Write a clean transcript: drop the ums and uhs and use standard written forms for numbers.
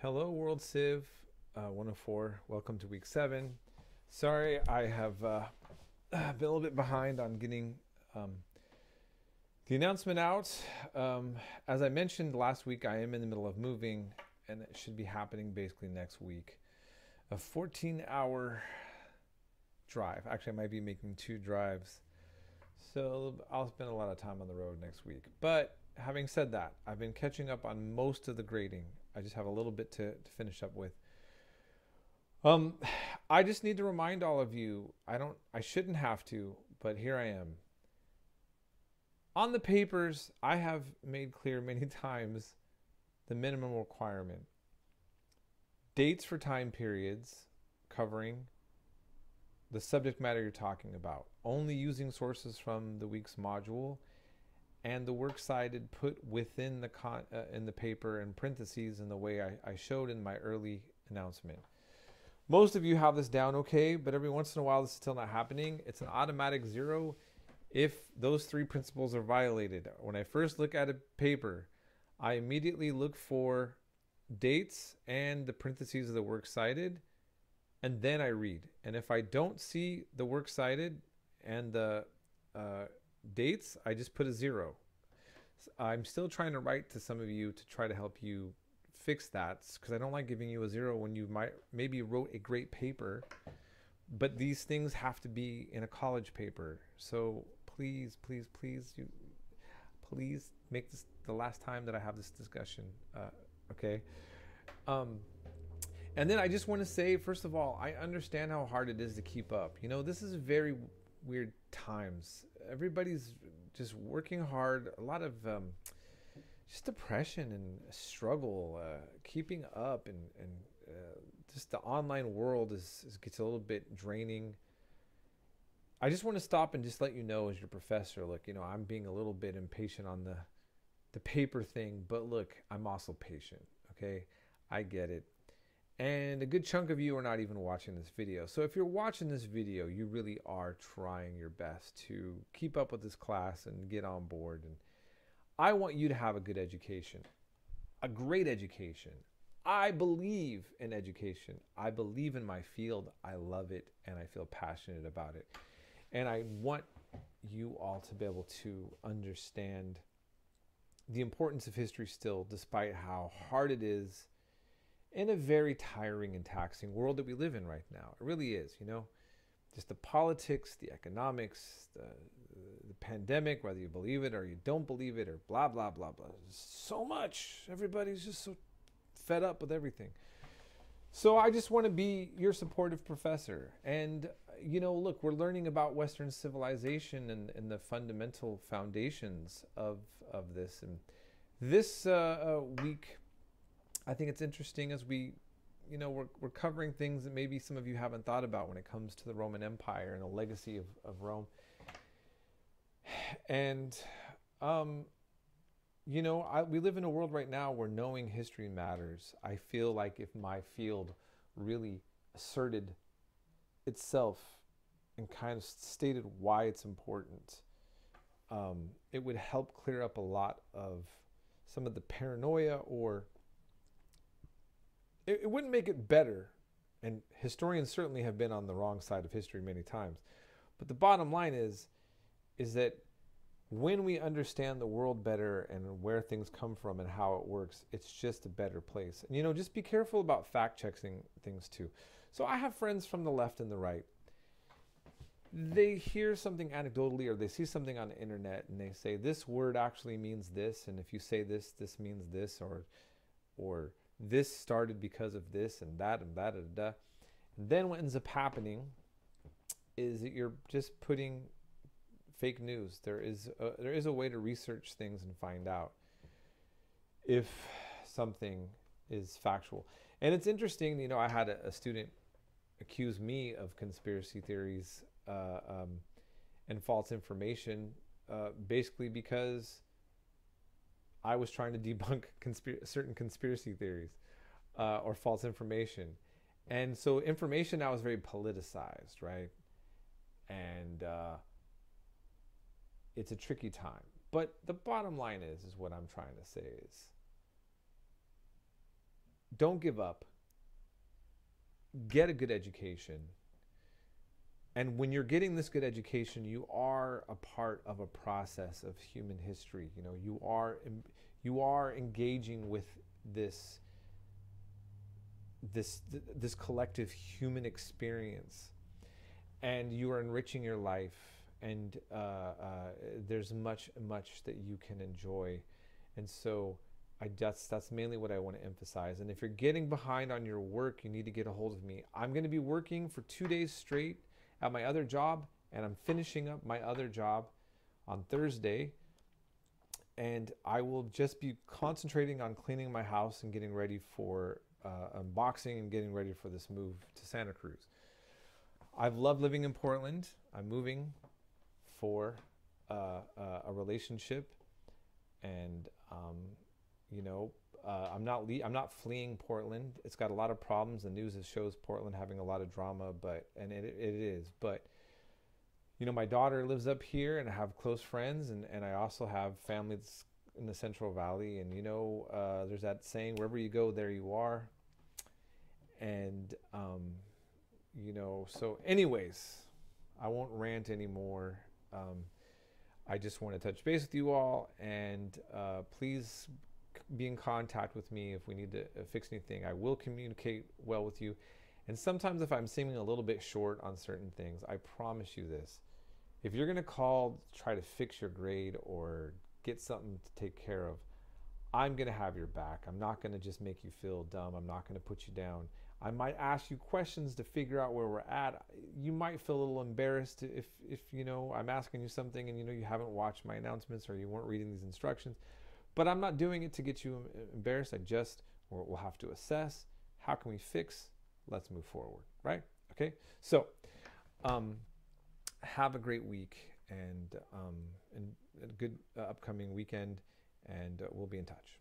Hello, World Civ 104. Welcome to week 7. Sorry, I have been a little bit behind on getting the announcement out. As I mentioned last week, I am in the middle of moving, and it should be happening basically next week. A 14-hour drive. Actually, I might be making 2 drives. So I'll spend a lot of time on the road next week. But having said that, I've been catching up on most of the grading. I just have a little bit to finish up with. I just need to remind all of you, I shouldn't have to, but here I am. On the papers, I have made clear many times the minimum requirement. Dates for time periods covering the subject matter you're talking about. Only using sources from the week's module, and the works cited put within the in the paper in parentheses in the way I showed in my early announcement. Most of you have this down okay, but every once in a while this is still not happening. It's an automatic 0 if those 3 principles are violated. When I first look at a paper, I immediately look for dates and the parentheses of the works cited, and then I read. And if I don't see the works cited and the dates, I just put a 0. I'm still trying to write to some of you to try to help you fix that, because I don't like giving you a 0 when you maybe wrote a great paper, but these things have to be in a college paper. So please make this the last time that I have this discussion. Okay. And then I just want to say, first of all, I understand how hard it is to keep up. You know, this is very weird times. Everybody's just working hard. A lot of just depression and struggle, keeping up, and just the online world gets a little bit draining. I just want to stop and just let you know, as your professor, look, you know, I'm being a little bit impatient on the paper thing, but look, I'm also patient. Okay, I get it. And a good chunk of you are not even watching this video. So if you're watching this video, you really are trying your best to keep up with this class and get on board. And I want you to have a good education, a great education. I believe in education. I believe in my field. I love it, and I feel passionate about it. And I want you all to be able to understand the importance of history still, despite how hard it is in a very tiring and taxing world that we live in right now. It really is, you know, just the politics, the economics, the pandemic, whether you believe it or you don't believe it, or blah, blah, blah, blah. So much. Everybody's just so fed up with everything. So I just want to be your supportive professor. And, you know, look, we're learning about Western civilization and the fundamental foundations of this. And this week, I think it's interesting as we, you know, we're covering things that maybe some of you haven't thought about when it comes to the Roman Empire and the legacy of Rome. And, you know, we live in a world right now where knowing history matters. I feel like if my field really asserted itself and kind of stated why it's important, it would help clear up a lot of some of the paranoia, or it wouldn't make it better, and historians certainly have been on the wrong side of history many times. But the bottom line is that when we understand the world better and where things come from and how it works, it's just a better place. And, you know, just be careful about fact-checking things too. So I have friends from the left and the right. They hear something anecdotally, or they see something on the internet, and they say, this word actually means this, and if you say this, this means this, or this started because of this and that and that and that. And then what ends up happening is that you're just putting fake news. There is a way to research things and find out if something is factual. And it's interesting, you know, I had a student accuse me of conspiracy theories and false information, basically because I was trying to debunk certain conspiracy theories or false information. And so information now is very politicized, right? And it's a tricky time. But the bottom line is what I'm trying to say is, don't give up. Get a good education. And when you're getting this good education, you are a part of a process of human history. You know, you are engaging with this collective human experience, and you are enriching your life. And there's much that you can enjoy. And so that's mainly what I want to emphasize. And if you're getting behind on your work, you need to get a hold of me. I'm going to be working for 2 days straight at my other job, and I'm finishing up my other job on Thursday. And I will just be concentrating on cleaning my house and getting ready for unboxing and getting ready for this move to Santa Cruz. I've loved living in Portland. I'm moving for a relationship, and you know, I'm not fleeing Portland. It's got a lot of problems. The news shows Portland having a lot of drama, and it is. But you know, my daughter lives up here, and I have close friends, and I also have family that's in the Central Valley. And you know, there's that saying, wherever you go, there you are. And you know, so anyways, I won't rant anymore. I just want to touch base with you all, and please be in contact with me if we need to fix anything. I will communicate well with you. And sometimes if I'm seeming a little bit short on certain things, I promise you this. If you're going to call, try to fix your grade or get something to take care of, I'm going to have your back. I'm not going to just make you feel dumb. I'm not going to put you down. I might ask you questions to figure out where we're at. You might feel a little embarrassed if you know, I'm asking you something and you know you haven't watched my announcements or you weren't reading these instructions. But I'm not doing it to get you embarrassed. We'll have to assess. How can we fix? Let's move forward, right? Okay. So, have a great week and a good upcoming weekend, and we'll be in touch.